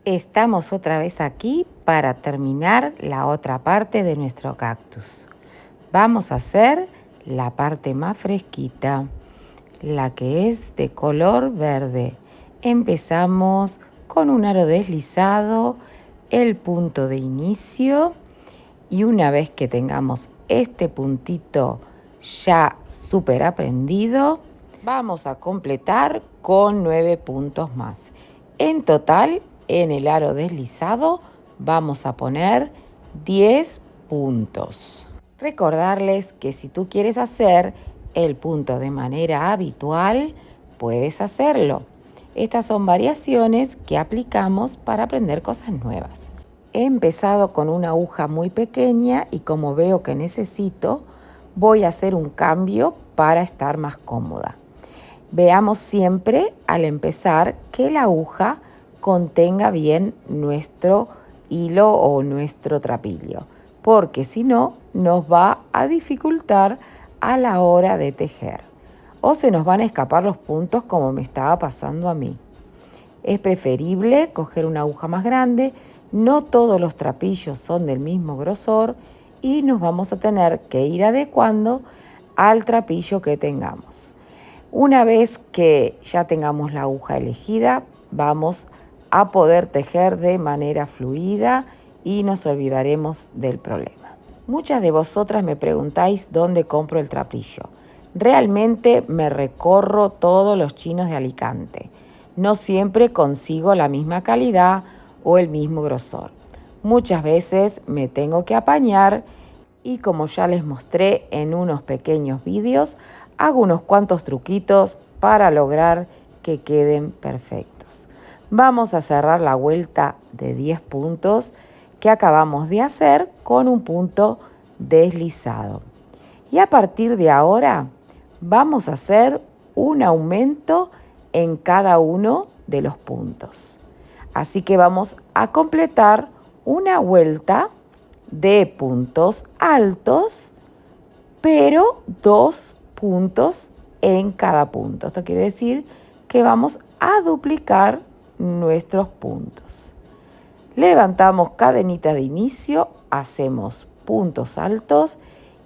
Estamos otra vez aquí para terminar la otra parte de nuestro cactus. Vamos a hacer la parte más fresquita, la que es de color verde. Empezamos con un aro deslizado, el punto de inicio, y una vez que tengamos este puntito ya súper aprendido, vamos a completar con 9 puntos más. En total, en el aro deslizado vamos a poner 10 puntos. Recordarles que si tú quieres hacer el punto de manera habitual, puedes hacerlo. Estas son variaciones que aplicamos para aprender cosas nuevas. He empezado con una aguja muy pequeña y como veo que necesito, voy a hacer un cambio para estar más cómoda. Veamos siempre al empezar que la aguja contenga bien nuestro hilo o nuestro trapillo, porque si no nos va a dificultar a la hora de tejer o se nos van a escapar los puntos como me estaba pasando a mí. Es preferible coger una aguja más grande, no todos los trapillos son del mismo grosor y nos vamos a tener que ir adecuando al trapillo que tengamos. Una vez que ya tengamos la aguja elegida, vamos a poder tejer de manera fluida y nos olvidaremos del problema. Muchas de vosotras me preguntáis dónde compro el trapillo. Realmente me recorro todos los chinos de Alicante. No siempre consigo la misma calidad o el mismo grosor. Muchas veces me tengo que apañar y como ya les mostré en unos pequeños vídeos, hago unos cuantos truquitos para lograr que queden perfectos. Vamos a cerrar la vuelta de 10 puntos que acabamos de hacer con un punto deslizado. Y a partir de ahora vamos a hacer un aumento en cada uno de los puntos. Así que vamos a completar una vuelta de puntos altos, pero 2 puntos en cada punto. Esto quiere decir que vamos a duplicar nuestros puntos. Levantamos cadenita de inicio, hacemos puntos altos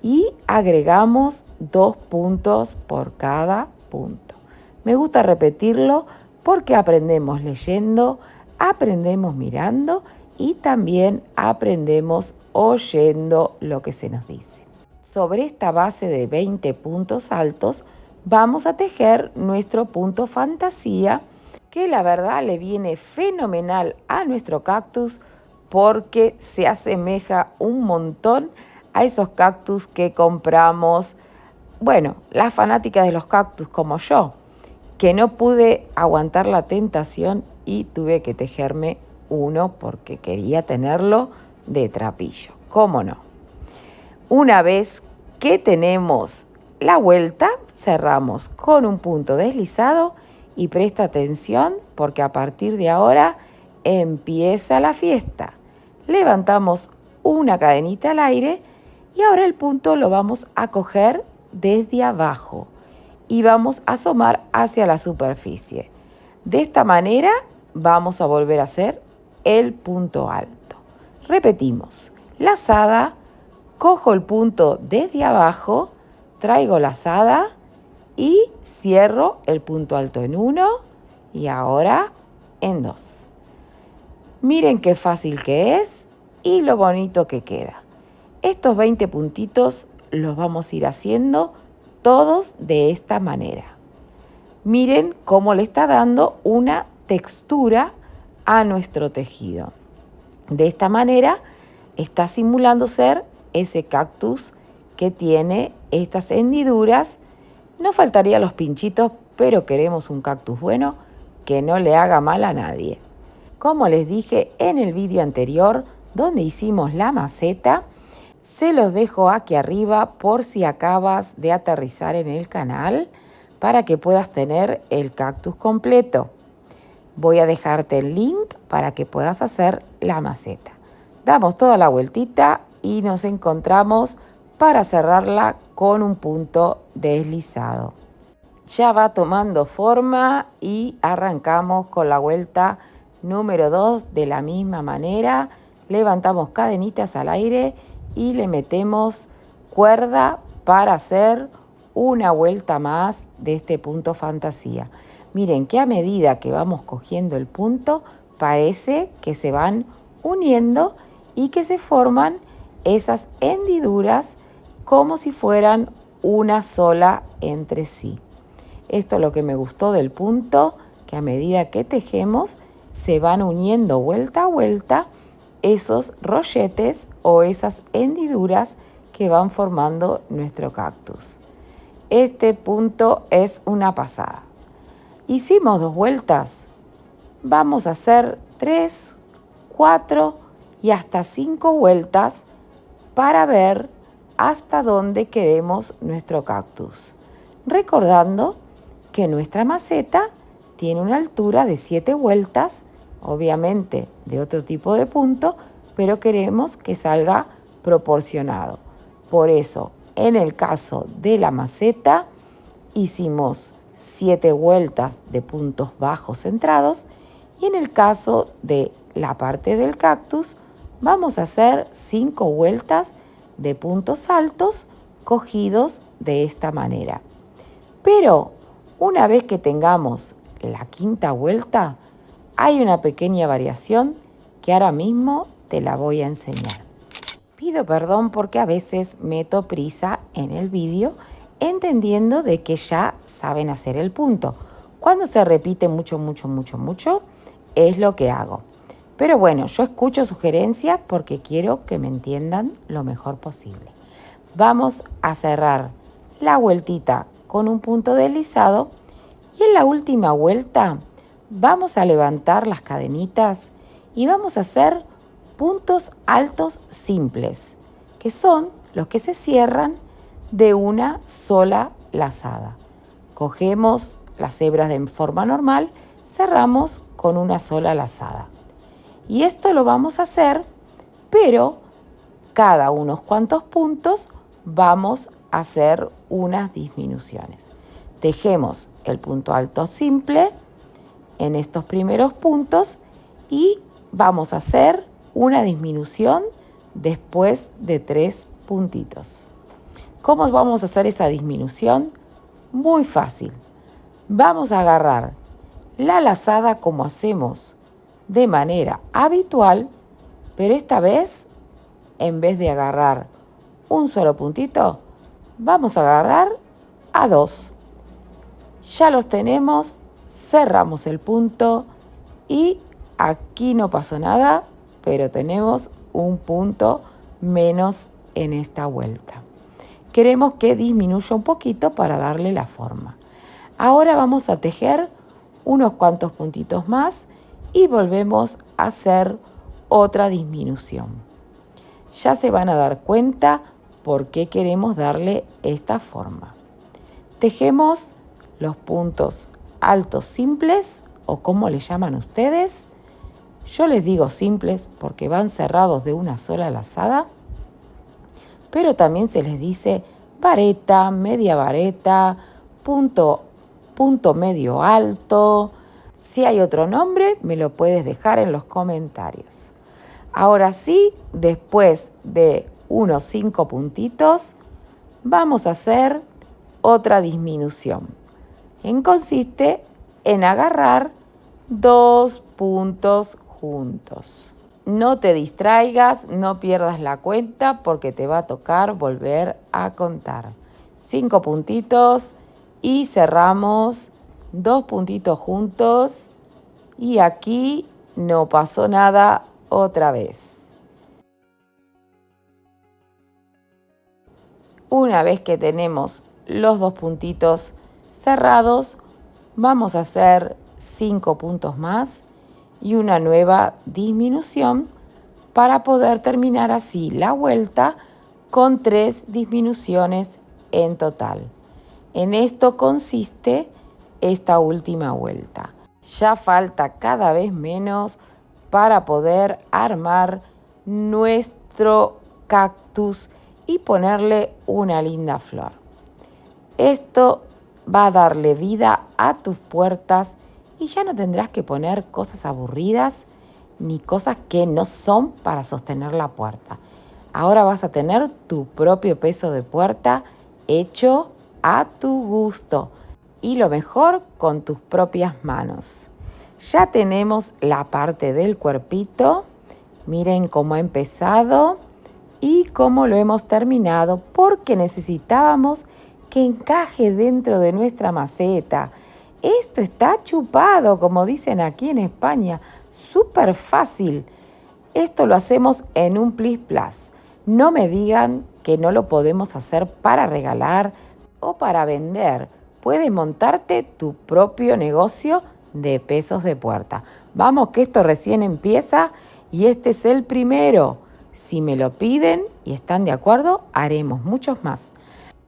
y agregamos 2 puntos por cada punto. Me gusta repetirlo porque aprendemos leyendo, aprendemos mirando y también aprendemos oyendo lo que se nos dice. Sobre esta base de 20 puntos altos vamos a tejer nuestro punto fantasía, que la verdad le viene fenomenal a nuestro cactus porque se asemeja un montón a esos cactus que compramos. Bueno, las fanáticas de los cactus como yo, que no pude aguantar la tentación y tuve que tejerme uno porque quería tenerlo de trapillo. ¿Cómo no? Una vez que tenemos la vuelta, cerramos con un punto deslizado y presta atención porque a partir de ahora empieza la fiesta. Levantamos una cadenita al aire y ahora el punto lo vamos a coger desde abajo y vamos a asomar hacia la superficie. De esta manera vamos a volver a hacer el punto alto. Repetimos, lazada, cojo el punto desde abajo, traigo lazada y cierro el punto alto en 1 y ahora en 2. Miren qué fácil que es y lo bonito que queda. Estos 20 puntitos los vamos a ir haciendo todos de esta manera. Miren cómo le está dando una textura a nuestro tejido. De esta manera está simulando ser ese cactus que tiene estas hendiduras. No faltarían los pinchitos, pero queremos un cactus bueno que no le haga mal a nadie. Como les dije en el vídeo anterior, donde hicimos la maceta, se los dejo aquí arriba por si acabas de aterrizar en el canal para que puedas tener el cactus completo. Voy a dejarte el link para que puedas hacer la maceta. Damos toda la vueltita y nos encontramos para cerrarla con un punto deslizado. Ya va tomando forma y arrancamos con la vuelta Número 2, de la misma manera, levantamos cadenitas al aire y le metemos cuerda para hacer una vuelta más de este punto fantasía. Miren que a medida que vamos cogiendo el punto, parece que se van uniendo y que se forman esas hendiduras como si fueran una sola entre sí. Esto es lo que me gustó del punto, que a medida que tejemos se van uniendo vuelta a vuelta esos rolletes o esas hendiduras que van formando nuestro cactus. Este punto es una pasada. Hicimos 2 vueltas. Vamos a hacer 3, 4 y hasta 5 vueltas para ver hasta dónde queremos nuestro cactus. Recordando que nuestra maceta tiene una altura de 7 vueltas, obviamente de otro tipo de punto, pero queremos que salga proporcionado. Por eso, en el caso de la maceta, hicimos 7 vueltas de puntos bajos centrados y en el caso de la parte del cactus, vamos a hacer 5 vueltas de puntos altos cogidos de esta manera. Pero una vez que tengamos la 5ª vuelta, hay una pequeña variación que ahora mismo te la voy a enseñar. Pido perdón porque a veces meto prisa en el vídeo, entendiendo de que ya saben hacer el punto. Cuando se repite mucho, es lo que hago. Pero bueno, yo escucho sugerencias porque quiero que me entiendan lo mejor posible. Vamos a cerrar la vueltita con un punto deslizado y en la última vuelta vamos a levantar las cadenitas y vamos a hacer puntos altos simples, que son los que se cierran de una sola lazada. Cogemos las hebras de forma normal, cerramos con una sola lazada. Y esto lo vamos a hacer, pero cada unos cuantos puntos vamos a hacer unas disminuciones. Tejemos el punto alto simple en estos primeros puntos y vamos a hacer una disminución después de 3 puntitos. ¿Cómo vamos a hacer esa disminución? Muy fácil. Vamos a agarrar la lazada como hacemos de manera habitual, pero esta vez, en vez de agarrar un solo puntito, vamos a agarrar a 2. Ya los tenemos, cerramos el punto y aquí no pasó nada, pero tenemos un punto menos en esta vuelta. Queremos que disminuya un poquito para darle la forma. Ahora vamos a tejer unos cuantos puntitos más y volvemos a hacer otra disminución. Ya se van a dar cuenta por qué queremos darle esta forma. Tejemos los puntos altos simples o como le llaman ustedes. Yo les digo simples porque van cerrados de una sola lazada, pero también se les dice vareta, media vareta, punto medio alto. Si hay otro nombre, me lo puedes dejar en los comentarios. Ahora sí, después de unos 5 puntitos, vamos a hacer otra disminución. Consiste en agarrar 2 puntos juntos. No te distraigas, no pierdas la cuenta porque te va a tocar volver a contar. 5 puntitos y cerramos 2 puntitos juntos y aquí no pasó nada otra vez. Una vez que tenemos los 2 puntitos cerrados, vamos a hacer 5 puntos más y una nueva disminución para poder terminar así la vuelta con 3 disminuciones en total. En esto consiste esta última vuelta. Ya falta cada vez menos para poder armar nuestro cactus y ponerle una linda flor. Esto va a darle vida a tus puertas y ya no tendrás que poner cosas aburridas ni cosas que no son para sostener la puerta. Ahora vas a tener tu propio peso de puerta hecho a tu gusto y lo mejor con tus propias manos. Ya tenemos la parte del cuerpito. Miren cómo ha empezado y cómo lo hemos terminado porque necesitábamos que encaje dentro de nuestra maceta. Esto está chupado, como dicen aquí en España, súper fácil. Esto lo hacemos en un plis plas. No me digan que no lo podemos hacer para regalar o para vender. Puedes montarte tu propio negocio de pesos de puerta. Vamos que esto recién empieza y este es el primero. Si me lo piden y están de acuerdo, haremos muchos más.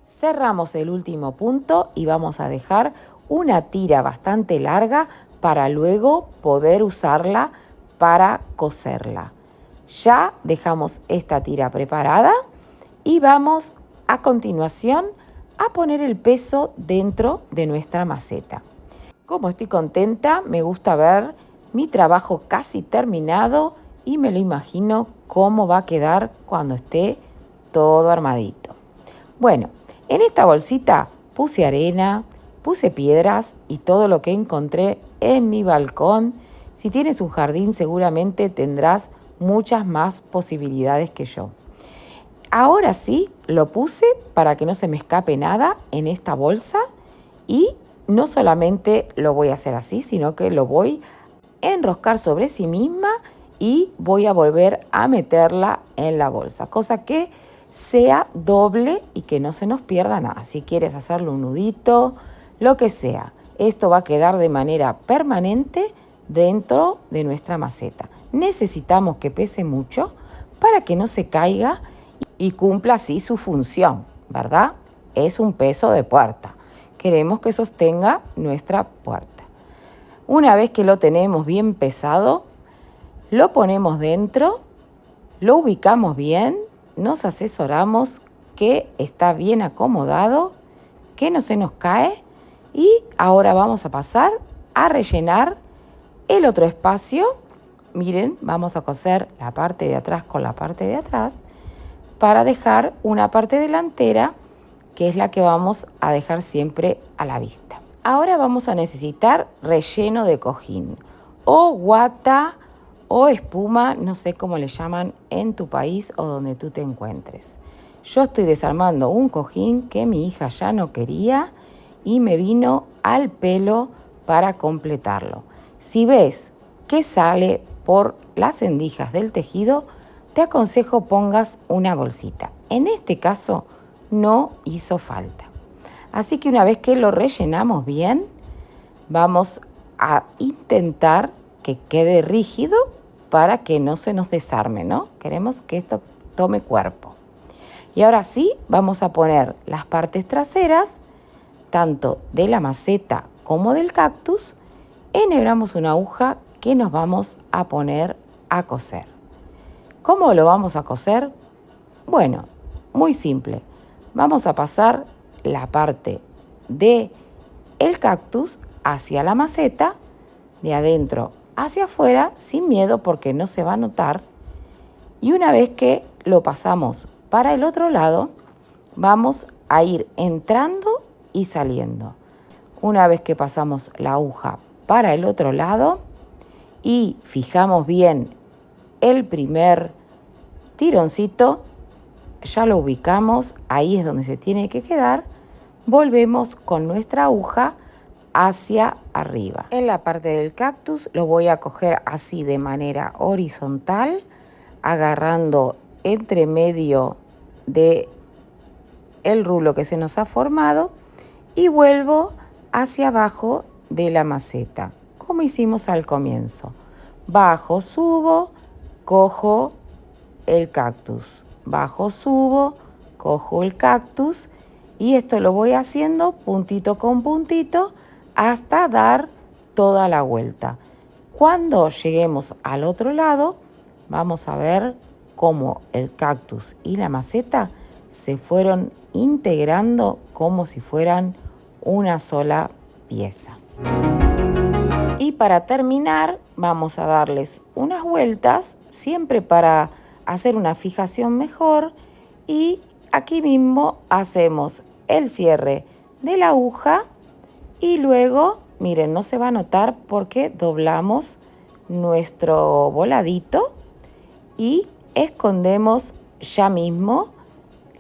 Cerramos el último punto y vamos a dejar una tira bastante larga para luego poder usarla para coserla. Ya dejamos esta tira preparada y vamos a continuación a poner el peso dentro de nuestra maceta. Como estoy contenta, me gusta ver mi trabajo casi terminado y me lo imagino cómo va a quedar cuando esté todo armadito. Bueno, en esta bolsita puse arena, puse piedras y todo lo que encontré en mi balcón. Si tienes un jardín, seguramente tendrás muchas más posibilidades que yo. Ahora sí, lo puse para que no se me escape nada en esta bolsa y no solamente lo voy a hacer así, sino que lo voy a enroscar sobre sí misma y voy a volver a meterla en la bolsa, cosa que sea doble y que no se nos pierda nada. Si quieres hacerle un nudito, lo que sea, esto va a quedar de manera permanente dentro de nuestra maceta. Necesitamos que pese mucho para que no se caiga y cumpla así su función, ¿verdad? Es un peso de puerta. Queremos que sostenga nuestra puerta. Una vez que lo tenemos bien pesado, lo ponemos dentro, lo ubicamos bien, nos asesoramos que está bien acomodado, que no se nos cae y ahora vamos a pasar a rellenar el otro espacio. Miren, vamos a coser la parte de atrás con la parte de atrás para dejar una parte delantera que es la que vamos a dejar siempre a la vista. Ahora vamos a necesitar relleno de cojín o guata o espuma, no sé cómo le llaman en tu país o donde tú te encuentres. Yo estoy desarmando un cojín que mi hija ya no quería y me vino al pelo para completarlo. Si ves que sale por las endijas del tejido, te aconsejo pongas una bolsita. En este caso no hizo falta. Así que una vez que lo rellenamos bien, vamos a intentar que quede rígido para que no se nos desarme, ¿no? Queremos que esto tome cuerpo. Y ahora sí, vamos a poner las partes traseras, tanto de la maceta como del cactus. Enhebramos una aguja que nos vamos a poner a coser. ¿Cómo lo vamos a coser? Bueno, muy simple. Vamos a pasar la parte de el cactus hacia la maceta, de adentro hacia afuera, sin miedo porque no se va a notar. Y una vez que lo pasamos para el otro lado, vamos a ir entrando y saliendo. Una vez que pasamos la aguja para el otro lado y fijamos bien el primer tironcito, ya lo ubicamos, ahí es donde se tiene que quedar, volvemos con nuestra aguja hacia arriba. En la parte del cactus lo voy a coger así de manera horizontal, agarrando entre medio de el rulo que se nos ha formado y vuelvo hacia abajo de la maceta, como hicimos al comienzo. Bajo, subo, cojo el cactus. Bajo, subo, cojo el cactus y esto lo voy haciendo puntito con puntito hasta dar toda la vuelta. Cuando lleguemos al otro lado, vamos a ver cómo el cactus y la maceta se fueron integrando como si fueran una sola pieza. Y Y para terminar vamos a darles unas vueltas, siempre para hacer una fijación mejor, y aquí mismo hacemos el cierre de la aguja y luego, miren, no se va a notar porque doblamos nuestro voladito y escondemos ya mismo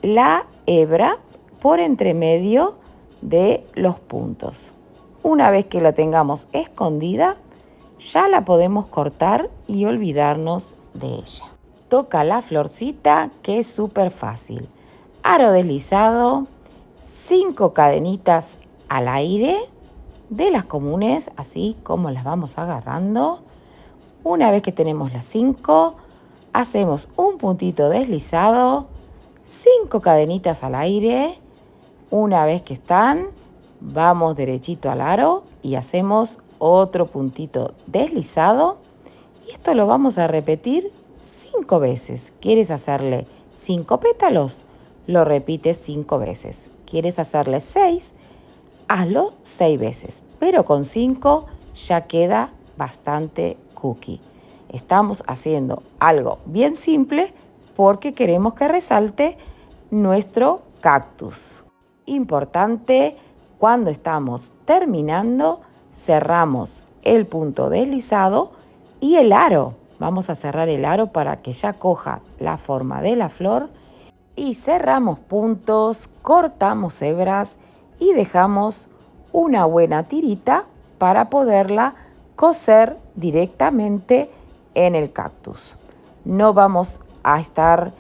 la hebra por entre medio de los puntos. Una vez que la tengamos escondida, ya la podemos cortar y olvidarnos de ella. Toca la florcita, que es súper fácil. Aro deslizado, 5 cadenitas al aire, de las comunes, así como las vamos agarrando. Una vez que tenemos las 5, hacemos un puntito deslizado, 5 cadenitas al aire. Una vez que están, vamos derechito al aro y hacemos otro puntito deslizado. Y esto lo vamos a repetir 5 veces. ¿Quieres hacerle 5 pétalos? Lo repites 5 veces. ¿Quieres hacerle 6? Hazlo 6 veces. Pero con 5 ya queda bastante cookie. Estamos haciendo algo bien simple porque queremos que resalte nuestro cactus. Importante, cuando estamos terminando, cerramos el punto deslizado y el aro. Vamos a cerrar el aro para que ya coja la forma de la flor. Y cerramos puntos, cortamos hebras y dejamos una buena tirita para poderla coser directamente en el cactus. No vamos a estar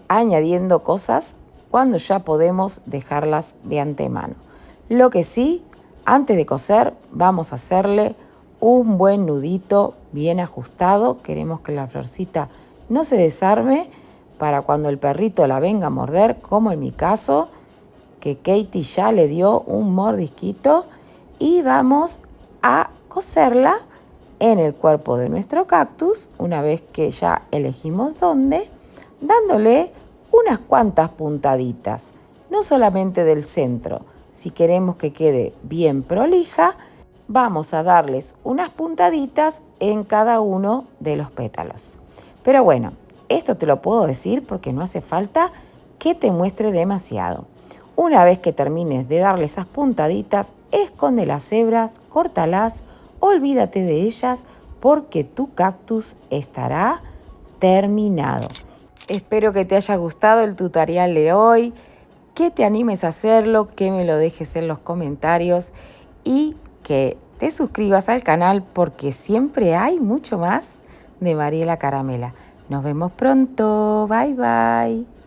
añadiendo cosas cuando ya podemos dejarlas de antemano. Lo que sí, antes de coser, vamos a hacerle un buen nudito bien ajustado. Queremos que la florcita no se desarme para cuando el perrito la venga a morder, como en mi caso, que Katie ya le dio un mordisquito, y vamos a coserla en el cuerpo de nuestro cactus, una vez que ya elegimos dónde, dándole unas cuantas puntaditas, no solamente del centro. Si queremos que quede bien prolija, vamos a darles unas puntaditas en cada uno de los pétalos. Pero bueno, esto te lo puedo decir porque no hace falta que te muestre demasiado. Una vez que termines de darle esas puntaditas, esconde las hebras, córtalas, olvídate de ellas porque tu cactus estará terminado. Espero que te haya gustado el tutorial de hoy, que te animes a hacerlo, que me lo dejes en los comentarios y que te suscribas al canal porque siempre hay mucho más de Mariela Caramela. Nos vemos pronto. Bye, bye.